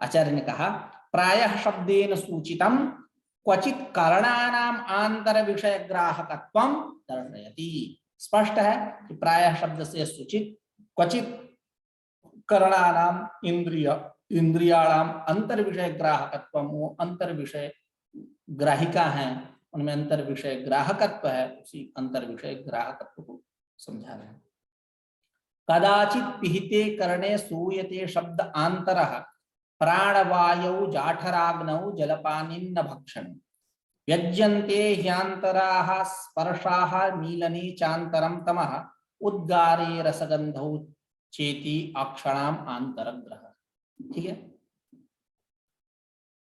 आचार्य ने कहा प्रायः शब्देन सूचितम क्वचित करणानाम आंतर विषय ग्राहकत्वम दर्शयति। स्पष्ट है कि प्रायः शब्द से सूचित क्वचित करणानाम इंद्रियाणाम अंतर विषय ग्राहकत्वम, वो अंतर विषय ग्राहिका हैं, उनमें अंतर विषय ग्राहकत्व है, उसी अंतर विषय ग्राहकत्व को समझा रहे हैं। कदाचित पिहिते करणे सूयते शब्द आंतरः प्राणवायौ जाठराग्नौ जलपानिन्न भक्षण व्यज्यन्ते ह्यांतराः स्पर्शाः मीलने चांतरम तमः उद्गारे रसगंधौ चेति अक्षणाम आंतरग्रह। ठीक है,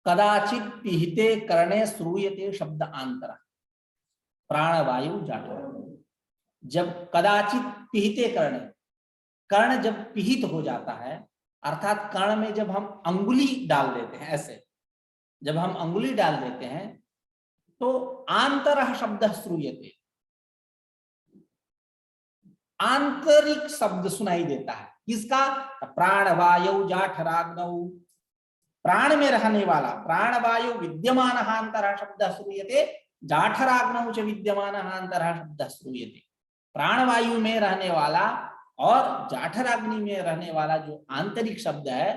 कदाचित पिहिते करणे श्रूयते शब्द आंतर प्राणवायु जाठराग्नौ। जब कदाचित पिहिते करणे, कर्ण जब पिहित हो जाता है, अर्थात कर्ण में जब हम अंगुली डाल देते हैं, ऐसे जब हम अंगुली डाल देते हैं तो आंतरः शब्द श्रूयते, आंतरिक शब्द सुनाई देता है। किसका? प्राणवायु जाठराग्नौ, प्राण में रहने वाला, प्राणवायु विद्यमान अंतरः शब्द श्रूयते, जाठराग्नौ च विद्यमान अंतरः शब्द श्रूयते। प्राणवायु में रहने वाला और जाठराग्नि में रहने वाला जो आंतरिक शब्द है,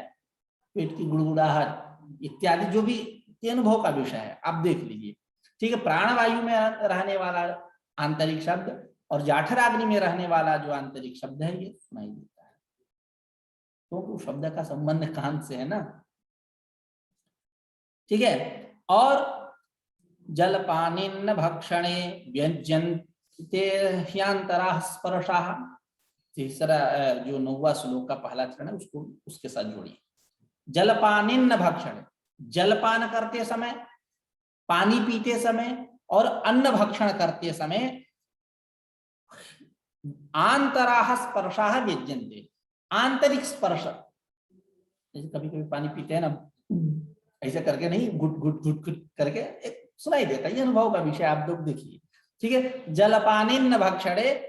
पेट की गुड़गुड़ाहट इत्यादि जो भी अनुभव का विषय है, आप देख लीजिए। ठीक है, प्राणवायु में रहने वाला आंतरिक शब्द और जाठराग्नि में रहने वाला जो आंतरिक शब्द है, ये सुनाई देता है। तो शब्द का संबंध कान से है ना। ठीक है, और जलपानिन्न भक्षणे व्यज्यन्ते ह्यांतराः स्पर्शाः, तीसरा जो 9वां श्लोक का पहला चरण है, उसको उसके साथ जोड़िए। जलपानिन्न भक्षण, जलपान करते समय, पानी पीते समय और अन्न भक्षण करते समय आंतराः स्पर्शाः व्यज्यन्ते, आंतरिक स्पर्श, जैसे कभी कभी पानी पीते हैं ना, ऐसे करके नहीं, गुट गुट गुट गुट करके एक सुनाई देता है, ये अनुभव का विषय, आप लोग देखिए। ठीक है, जलपानिन्न भक्षणे,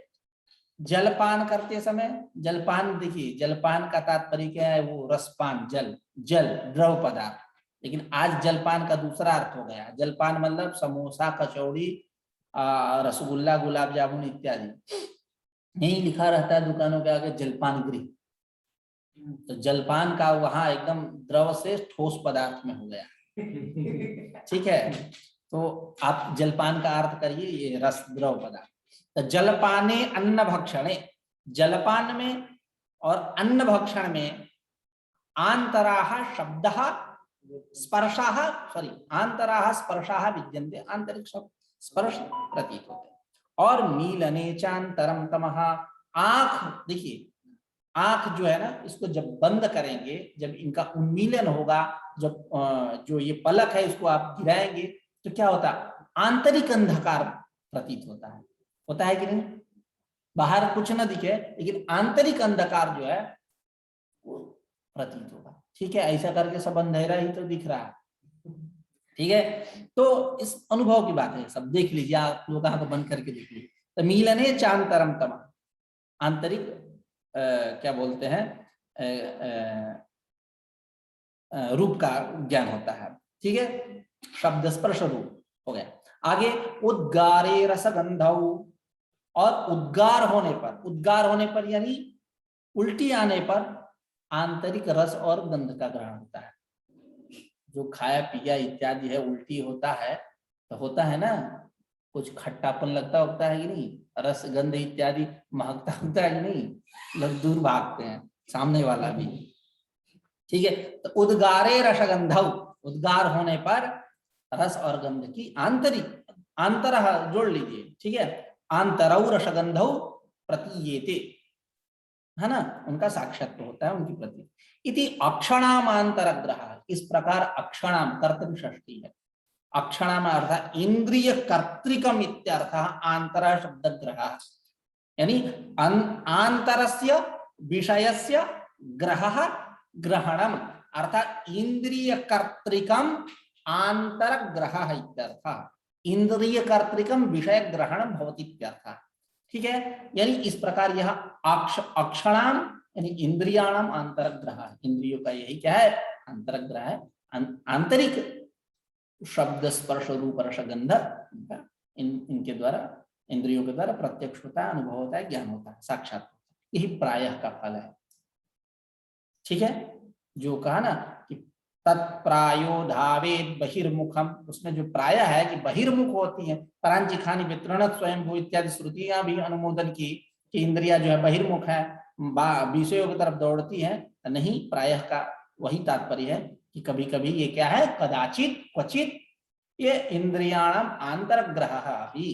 जलपान करते समय, जलपान देखिए, जलपान का तात्पर्य क्या है? वो रसपान, जल, जल द्रव पदार्थ। लेकिन आज जलपान का दूसरा अर्थ हो गया। जलपान मतलब समोसा, कचौड़ी, रसगुल्ला, गुलाब जामुन इत्यादि। यही लिखा रहता है दुकानों के आगे जलपान गृह, तो जलपान का वहां एकदम द्रव से ठोस पदार्थ में हो गया। ठीक है, तो आप जलपान का अर्थ करिए ये रस द्रव पदार्थ। तो जलपाने अन्न भक्षणे, जलपान में और अन्न भक्षण में आंतराः शब्दः स्पर्शाः, सॉरी आंतराः स्पर्शाः विद्यन्ते, आंतरिक स्पर्श प्रतीत होते हैं। और मीलने चांतरम तमः, आंख देखिए, आंख जो है ना, इसको जब बंद करेंगे, जब इनका उन्मीलन होगा, जब जो ये पलक है इसको आप गिराएंगे तो क्या होता है? आंतरिक अंधकार प्रतीत होता है कि नहीं? बाहर कुछ ना दिखे लेकिन आंतरिक अंधकार जो है वो प्रतीत होगा। ठीक है, ऐसा करके सब अंधेरा ही तो दिख रहा है। ठीक है, तो इस अनुभव की बात है, सब देख लीजिए, आप लोग को बंद करके देख लीजिए। तो मीलने चांतरम तम, आंतरिक क्या बोलते हैं, रूप का ज्ञान होता है। ठीक है, शब्द स्पर्श रूप हो गया। आगे उद्गारे रसगंधौ, और उद्गार होने पर यानी उल्टी आने पर आंतरिक रस और गंध का ग्रहण होता है। जो खाया पिया इत्यादि है, उल्टी होता है तो होता है ना, कुछ खट्टापन लगता होता है कि नहीं, रस गंध इत्यादि महकता होता है कि नहीं, लोग दूर भागते हैं, सामने वाला भी। ठीक है, तो उद्गारे रसगंधौ, उद्गार होने पर रस और गंध की आंतरिक, आंतर जोड़ लीजिए, ठीक है, आंतरौ रसगंधौ प्रतीयेते, है ना, उनका साक्षात्कार होता है उनकी प्रति। इति अक्षणाम आंतरग्रह, इस प्रकार अक्षणाम कर्तव्य षष्ठी है, अक्षणाम अर्थात इंद्रिय कर्तृकम इत्यर्थ आंतर शब्द ग्रह, यानी आंतरस्य विषयस्य ग्रह ग्रहणम अर्थात इंद्रिय कर्तृकम आंतर ग्रह इत्यर्थ, इंद्रिय कर्तृकम विषय ग्रहणम भवति इत्यर्थ, ठीक है। यानी इस प्रकार यह अक्षणाम यानी इंद्रियाणाम आंतरग्रह, इंद्रियों का यही क्या है, अंतरग्रह है, आंतरिक शब्द स्पर्श रूप रस गंध इनके द्वारा, इंद्रियों के द्वारा प्रत्यक्ष होता है, अनुभव होता है, ज्ञान होता है, साक्षात होता है, यही प्रायः का फल है, ठीक है। जो कहा ना कि तत्प्रायो धावेत बहिर्मुखम, उसमें जो प्राय है कि बहिर्मुख होती है, परांची खानी वितरण स्वयं भू इत्यादि श्रुतियां भी अनुमोदन की कि इंद्रिया जो है बहिर्मुख है, विषयों की तरफ दौड़ती है, नहीं, प्रायः का वही तात्पर्य है कि कभी कभी ये क्या है, कदाचित क्वचित ये इंद्रियाणाम आंतरग्रह भी,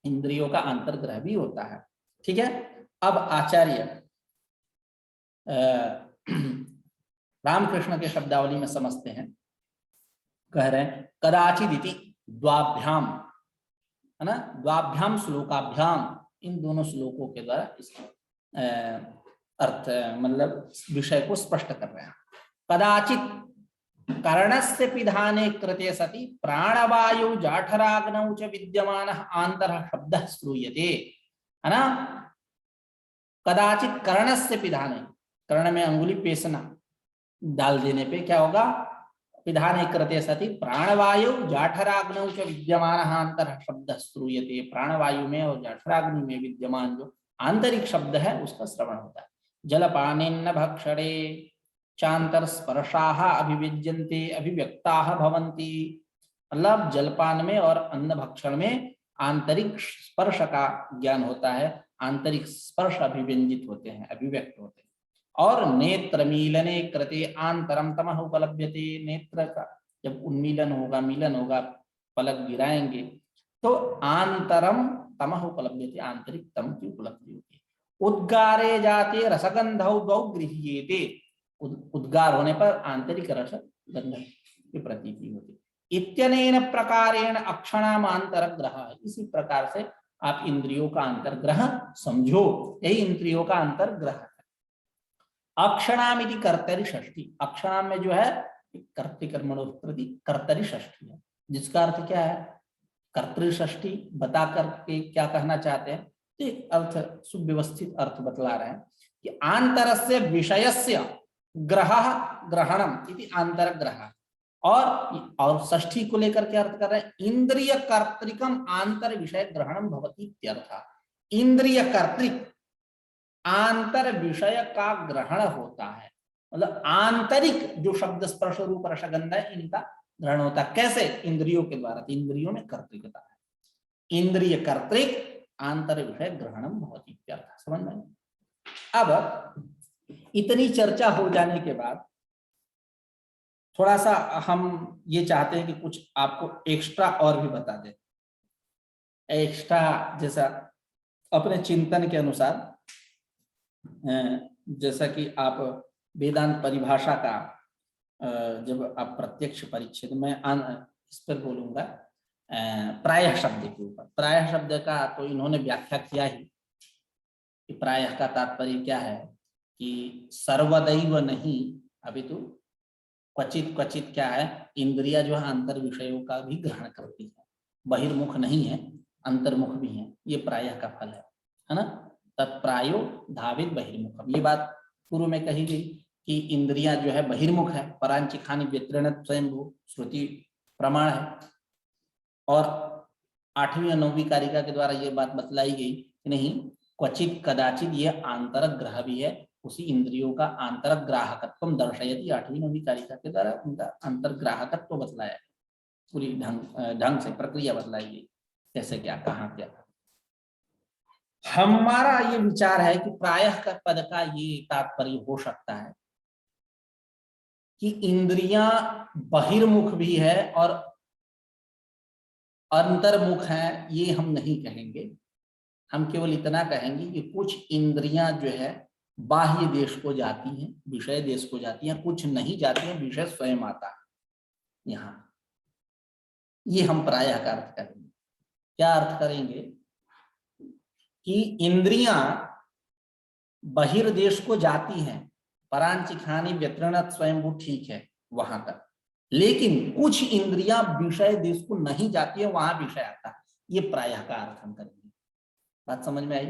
इंद्रियों का अंतर्ग्रह भी होता है, ठीक है। अब आचार्य रामकृष्ण के शब्दावली में समझते हैं, कह रहे हैं कदाचित इति द्वाभ्याम, है ना, द्वाभ्याम श्लोकाभ्याम, इन दोनों श्लोकों के द्वारा इस अर्थ मतलब विषय को स्पष्ट कर रहे हैं। कदाचित करणस्य पिधाने कृते सति प्राणवायु जाठराग्नौ च विद्यमानः आंतरः शब्दः श्रूयते, है ना। कदाचित करणस्य पिधाने, कर्ण में अंगुली पेशना डाल देने पे क्या होगा, पिधाने कृते सति प्राणवायु जाठराग्नौ च विद्यमानः आंतरः शब्दः श्रूयते, प्राणवायु में और जाठराग्नि में विद्यमान जो आंतरिक शब्द है उसका श्रवण होता है। जलपानेन भक्षणे चांतर स्पर्शाः अभिव्यज्यन्ते अभिव्यक्ताः भवन्ति, मतलब जलपान में और अन्न भक्षण में आंतरिक स्पर्श का ज्ञान होता है, आंतरिक स्पर्श अभिव्यंजित होते हैं, अभिव्यक्त होते हैं। और नेत्र मीलने कृते आंतरम तमः उपलभ्यते, नेत्र का जब उन्मीलन होगा, मिलन होगा, पलक गिराएंगे तो आंतरम तमः उपलभ्यते, आंतरिक तम की उपलब्धि होती है। उद्गारे जाते रसगंधौ द्वौ गृह्येते, उद्गार होने पर आंतरिक रस गंध की प्रतीति होती है। इत्यनेन प्रकारेण अक्षणाम अंतरग्रह, इसी प्रकार से आप इंद्रियों का अंतर्ग्रह समझो, यही इंद्रियों का अंतर्ग्रह है। अक्षणाम इति कर्तरि षष्ठी, अक्षणाम में जो है कर्तृकर्मणोस्कृति कर्तरि षष्ठी है, जिसका अर्थ क्या है, कर्तृ षष्ठी बता करके क्या कहना चाहते हैं, तो अर्थ सुव्यवस्थित अर्थ बतला रहे हैं कि आंतरस्य विषयस्य ग्रह ग्रहणम इति आंतरग्रह, और षष्ठी को लेकर के अर्थ कर रहे हैं इंद्रिय कर्तृकम आंतर विषय ग्रहणम भवति इत्यर्थ, इंद्रिय कर्तृक आंतर विषय का ग्रहण होता है, मतलब आंतरिक जो शब्द स्पर्श रूप रस गंध है इनका ग्रहण होता है, कैसे, इंद्रियों के द्वारा, इंद्रियों में कर्तृकता है, इंद्रिय कर्तृक आंतर विषय ग्रहणम भवति इत्यर्थ, समझ में। अब इतनी चर्चा हो जाने के बाद थोड़ा सा हम ये चाहते हैं कि कुछ आपको एक्स्ट्रा और भी बता दें, एक्स्ट्रा जैसा अपने चिंतन के अनुसार, जैसा कि आप वेदांत परिभाषा का जब आप प्रत्यक्ष परिच्छेद में इस पर बोलूंगा, प्रायः शब्द के ऊपर, प्रायः शब्द का तो इन्होंने व्याख्या किया ही कि प्रायः का तात्पर्य क्या है कि सर्वदैव नहीं, अभी तो क्वचित क्वचित क्या है, इंद्रिया जो है अंतर विषयों का भी ग्रहण करती है, बहिर्मुख नहीं है, अंतर्मुख भी है, ये प्रायः का फल है ना। तत्प्रायो धावित बहिर्मुख, ये बात पूर्व में कही गई कि इंद्रियां जो है बहिर्मुख है, परांची खानी व्यतिरण स्वयंभू श्रुति प्रमाण है, और 8वीं और 9वीं कारिका के द्वारा ये बात बतलाई गई कि नहीं, क्वचित कदाचित ये आंतरक ग्रह भी है, उसी इंद्रियों का अंतरक ग्राहकत्व दर्शयति, 8वीं 9वीं कारिका के द्वारा उनका अंतर्ग्राहकत्व बतलाया, पूरी ढंग से प्रक्रिया बतलाई गई, कैसे क्या, कहाँ क्या। हमारा ये विचार है कि प्रायः का पद का ये तात्पर्य हो सकता है कि इंद्रियां बहिर्मुख भी है और अंतर्मुख हैं ये हम नहीं कहेंगे, हम केवल इतना कहेंगे कि कुछ इंद्रियां जो है बाह्य देश को जाती हैं, विषय देश को जाती हैं, कुछ नहीं जाती हैं, विषय स्वयं आता है यहाँ। ये हम प्रायः का अर्थ करेंगे। क्या अर्थ करेंगे कि इंद्रियां बहिर्देश को जाती हैं, परांचिखानी व्यतीर्णत स्वयंभू ठीक है वहां तक, लेकिन कुछ इंद्रियां विषय देश को नहीं जाती है, वहां विषय आता है। ये प्रायः का अर्थ हम करेंगे। बात समझ में आई?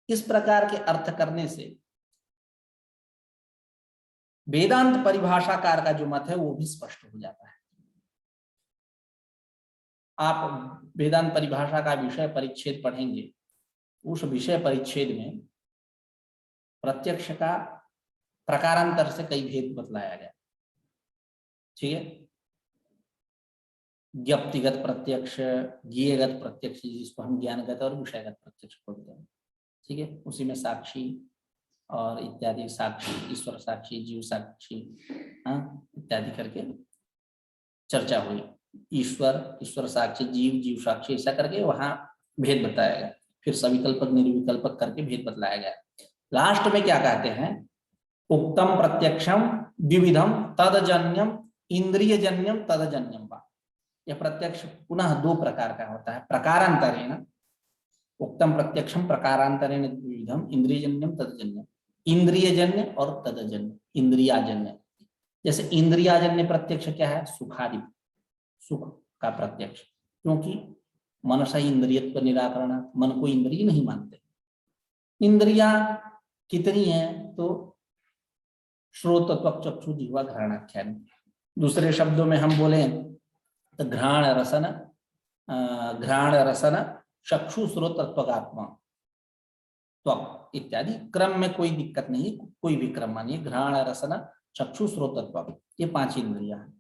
इस प्रकार के अर्थ करने से वेदांत परिभाषाकार का जो मत है वो भी स्पष्ट हो जाता है। आप वेदांत परिभाषा का विषय परिच्छेद पढ़ेंगे, उस विषय परिच्छेद में प्रत्यक्ष का प्रकारांतर से कई भेद बतलाया गया। ठीक है, ज्ञप्तिगत प्रत्यक्ष, ज्ञेयगत प्रत्यक्ष, जिसको हम ज्ञानगत और विषयगत प्रत्यक्ष बोलते हैं। ठीक है, उसी में साक्षी और इत्यादि, साक्षी, ईश्वर साक्षी, जीव साक्षी इत्यादि करके चर्चा हुई। ईश्वर साक्षी, जीव साक्षी, ऐसा करके वहां भेद बताया गया। फिर सविकल्पक निर्विकल्पक करके भेद बतलाया गया। लास्ट में क्या कहते हैं? उक्तम प्रत्यक्षम द्विविधम तदजन्यम इंद्रियजन्यम तदजन्यम वा। यह प्रत्यक्ष पुनः दो प्रकार का होता है, प्रकारांतरेण। उक्तम प्रत्यक्षम प्रकारांतरेण द्विविधम इंद्रियजन्यम तदजन्यम, इंद्रियजन्य और तदजन्य, इंद्रियाजन्य। जैसे इंद्रियाजन्य प्रत्यक्ष क्या है? सुखादि, सुख का प्रत्यक्ष, क्योंकि मनसा इंद्रियत्व निराकरण, मन को इंद्रिय नहीं मानते। इंद्रियां कितनी हैं? तो श्रोत, त्वक, चक्षु, जिह्वा, घ्राणाख्यान। दूसरे शब्दों में हम बोले तो घ्राण रसन चक्षु श्रोत त्वगात्मा त्वक इत्यादि क्रम में कोई दिक्कत नहीं, कोई भी क्रम मानिए। घ्राण रसन चक्षु श्रोत त्वक, ये पांच इंद्रियां हैं।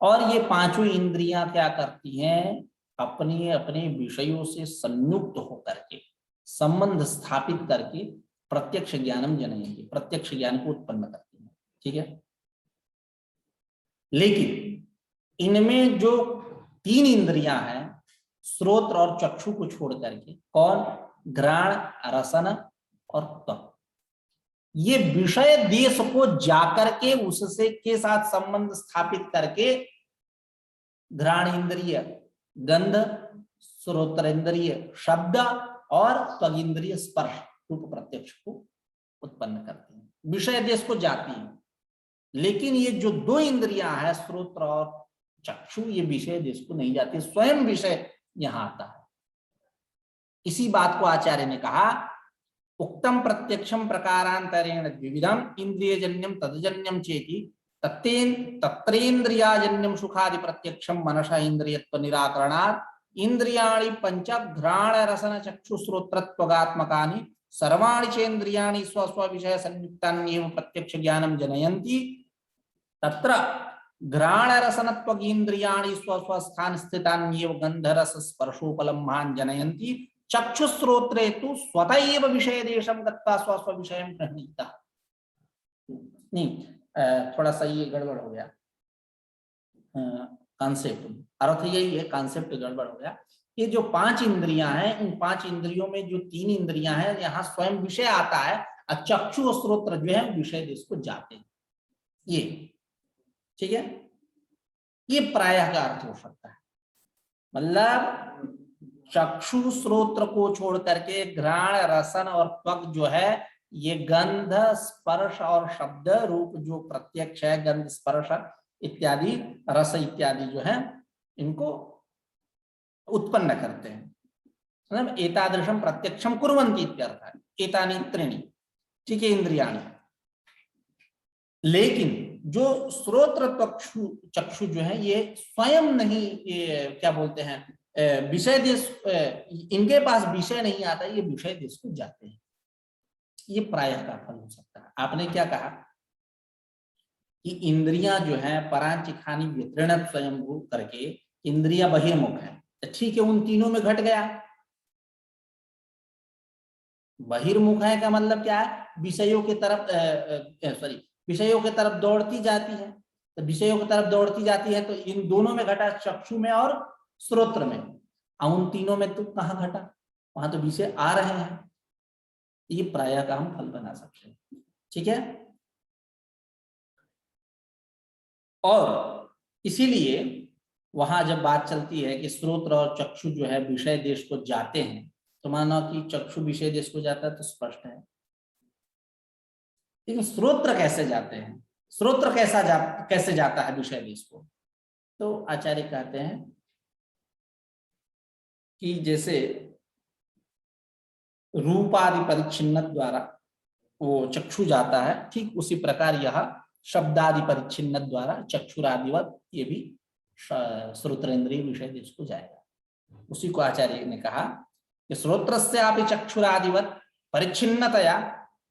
और ये पांचों इंद्रियां क्या करती हैं? अपने अपने विषयों से संयुक्त होकर के, संबंध स्थापित करके प्रत्यक्ष ज्ञानम जनयन्ति, प्रत्यक्ष ज्ञान को उत्पन्न करती हैं। ठीक है, लेकिन इनमें जो तीन इंद्रियां हैं, श्रोत्र और चक्षु को छोड़ करके, कौन? घ्राण, रसन और त्वक, ये विषय देश को जाकर के उससे के साथ संबंध स्थापित करके घ्राण इंद्रिय गंध, श्रोत्रेंद्रिय शब्द और त्वग इंद्रिय स्पर्श रूप प्रत्यक्ष को उत्पन्न करते हैं, विषय देश को जाती हैं। लेकिन ये जो दो इंद्रियां हैं, श्रोत्र और चक्षु, ये विषय देश को नहीं जाती, स्वयं विषय यहां आता है। इसी बात को आचार्य ने कहा, उक्तम प्रत्यक्षम प्रकारांतरेण द्विविधम इंद्रियजन्यम तदजन्यम चेति तत्रेन्द्रियाजन्यम सुखादि प्रत्यक्षम मनसा इंद्रियत्व निराकरणात् इंद्रियाणि पंच घ्राण रसन चक्षु श्रोत्रत्वगात्मकानि सर्वाणि चेन्द्रियाणि स्व विषय संयुक्तान्येव प्रत्यक्ष ज्ञानम जनयन्ति। तत्र घ्राण रसनत्वग इंद्रियाणि स्व स्थान स्थितान्येव गंधरस स्पर्शोपलम्भान् जनयन्ति। चक्षुश्रोत्रे तु स्वतः विषय देशम गत्वा स्व विषयं गृह्णीता। नहीं, थोड़ा सा ये गड़बड़ हो गया कॉन्सेप्ट, अर्थ यही है, कॉन्सेप्ट गड़बड़ हो गया। ये जो पांच इंद्रियां हैं, इन पांच इंद्रियों में जो तीन इंद्रियां हैं, यहाँ स्वयं विषय आता है, और चक्षु और श्रोत्र जो है विषय देश को जाते हैं। ये ठीक है, ये प्रायः का अर्थ हो सकता है। मतलब चक्षु श्रोत्र को छोड़ करके घ्राण रसन और त्वक जो है, ये गंध स्पर्श और शब्द रूप जो प्रत्यक्ष है, गंध स्पर्श इत्यादि रस इत्यादि जो है, इनको उत्पन्न करते हैं। मतलब एतादृशम प्रत्यक्षम कुर्वन्ति इत्यर्थ है, एतानि त्रीणि। ठीक है, इंद्रियाणि। लेकिन जो श्रोत्र चक्षु जो है, ये स्वयं नहीं, ये क्या बोलते हैं, विषय देश, इनके पास विषय नहीं आता, ये विषय देश को जाते हैं। ये प्रायः का फल हो सकता है। आपने क्या कहा कि इंद्रियां जो है परांचिखानी व्यतीर्णत स्वयंभू करके इंद्रियां बहिर्मुख है, तो ठीक है, उन तीनों में घट गया। बहिर्मुख है का मतलब क्या है? विषयों की तरफ विषयों की तरफ दौड़ती जाती है। तो विषयों की तरफ दौड़ती जाती है, तो इन दोनों में घटा, चक्षु में और श्रोत्र में, उन तीनों में तो कहाँ घटा, वहां तो विषय आ रहे हैं, ये प्राय का हम फल बना सकते हैं। ठीक है, और इसीलिए वहां जब बात चलती है कि श्रोत्र और चक्षु जो है विषय देश को जाते हैं, तो मानो कि चक्षु विषय देश को जाता है तो स्पष्ट है, लेकिन श्रोत्र कैसे जाते हैं, श्रोत्र कैसे जाता है विषय देश को, तो आचार्य कहते हैं कि जैसे रूपादि परिच्छिन्न द्वारा वो चक्षु जाता है, ठीक उसी प्रकार यह शब्दादि परिच्छिन्न द्वारा चक्षुरादिवत ये भी श्रोत्रेंद्रिय विषय देश को जाएगा। उसी को आचार्य ने कहा कि श्रोत्रस्यापि चक्षुरादिवत परिच्छिन्नतया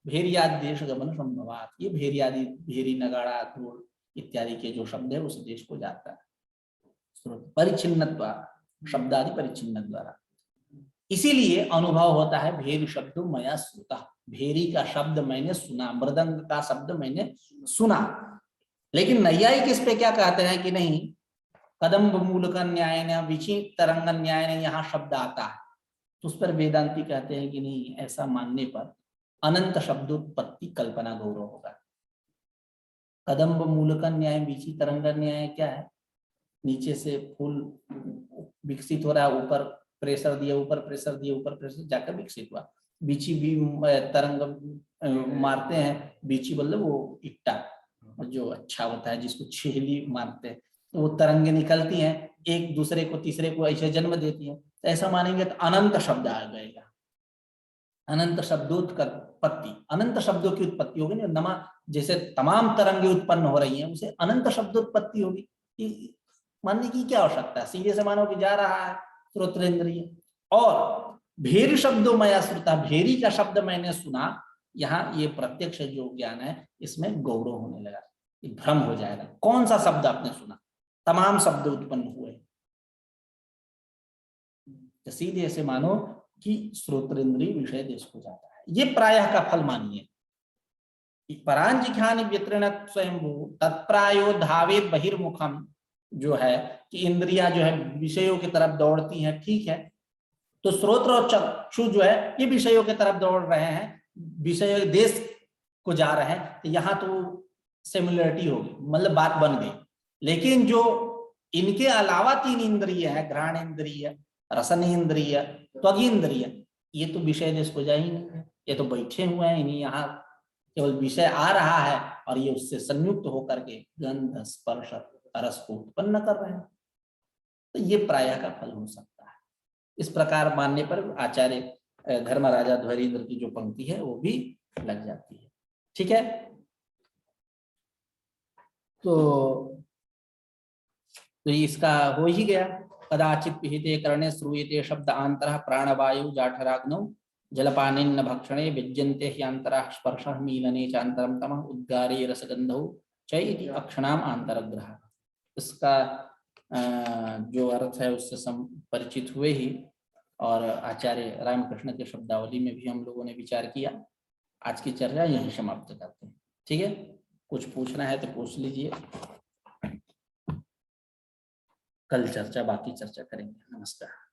भेरियादि देश गमन संभवात, ये भेरियादि, भेरी, नगाड़ा, धूल इत्यादि के जो शब्द है उस देश को जाता है श्रोत्र परिच्छिन्न द्वारा, शब्दादि परिच्छिन्न द्वारा। इसीलिए अनुभव होता है भेरी शब्द मया श्रुता, भेरी का शब्द मैंने सुना, मृदंग का शब्द मैंने सुना। लेकिन नैयायिक इस पे क्या कहते हैं कि नहीं, कदम्ब मूल का न्याय ने, विचि तरंग न्याय ने यहाँ शब्द आता है, तो उस पर वेदांती कहते हैं कि नहीं, ऐसा मानने पर अनंत शब्दोत्पत्ति कल्पना गौरव होगा। कदम्ब मूल का न्याय, विचि तरंग न्याय क्या है, नीचे से फूल विकसित हो रहा है, ऊपर प्रेशर दिया, ऊपर प्रेशर दिया, ऊपर प्रेशर जाकर विकसित हुआ। बीची भी तरंग मारते हैं, बीची मतलब वो इट्टा जो अच्छा होता है जिसको छेली मारते हैं, तो वो तरंगे निकलती हैं, एक दूसरे को तीसरे को ऐसे जन्म देती हैं। तो ऐसा मानेंगे तो अनंत शब्द आ जाएगा, अनंत शब्दोत्पत्ति, अनंत शब्दों की उत्पत्ति होगी ना, नमा जैसे तमाम तरंगे उत्पन्न हो रही हैं उसे अनंत शब्दोत्पत्ति होगी। मानने की क्या आवश्यकता है, सीधे से मानो कि जा रहा है श्रोत्रेंद्रिय। और भेरी शब्दों मया श्रुता, भेरी का शब्द मैंने सुना, यहाँ ये प्रत्यक्ष जो ज्ञान है इसमें गौरव होने लगा, भ्रम हो जाएगा। कौन सा शब्द आपने सुना, तमाम शब्द उत्पन्न हुए, तो सीधे ऐसे मानो कि श्रोत्रेंद्रिय विषय देश को जाता है। ये प्रायः का फल मानिए। परांजिख्यानि व्यतीर्ण स्वयंभू तत्प्रायो धावेत बहिर्मुखम, जो है कि इंद्रियां जो है विषयों की तरफ दौड़ती हैं, ठीक है, तो श्रोत्र और चक्षु जो है ये विषयों की तरफ दौड़ रहे हैं, विषय देश को जा रहे हैं, तो यहाँ तो सिमिलरिटी होगी, मतलब बात बन गई। लेकिन जो इनके अलावा तीन इंद्रिय है, घ्राण इंद्रिय, रसन इंद्रिय, त्वग इंद्रिय, ये तो विषय देश को जा ही नहीं है, ये तो बैठे हुए हैं, इन्हीं यहाँ केवल विषय आ रहा है और ये उससे संयुक्त होकर के गंध स्पर्श रस को उत्पन्न कर रहे हैं, तो ये प्रायः का फल हो सकता है। इस प्रकार मानने पर आचार्य धर्मराजा ध्वरीन्द्र की जो पंक्ति है वो भी लग जाती है। ठीक है, तो इसका हो ही गया। कदाचित पिहिते कर्णे श्रूयते शब्द आंतरः प्राणवायु जाठराग्नौ जलपानेन्न भक्षणे विज्यन्ते ह्यंतरः स्पर्शः मीलने चांतरम तमः उद्गारे रसगंधौ चैति अक्षणाम आंतरग्रह। इसका जो अर्थ है उससे परिचित हुए ही, और आचार्य रामकृष्ण के शब्दावली में भी हम लोगों ने विचार किया। आज की चर्चा यहीं समाप्त करते हैं। ठीक है, कुछ पूछना है तो पूछ लीजिए, कल बाकी चर्चा करेंगे। नमस्कार।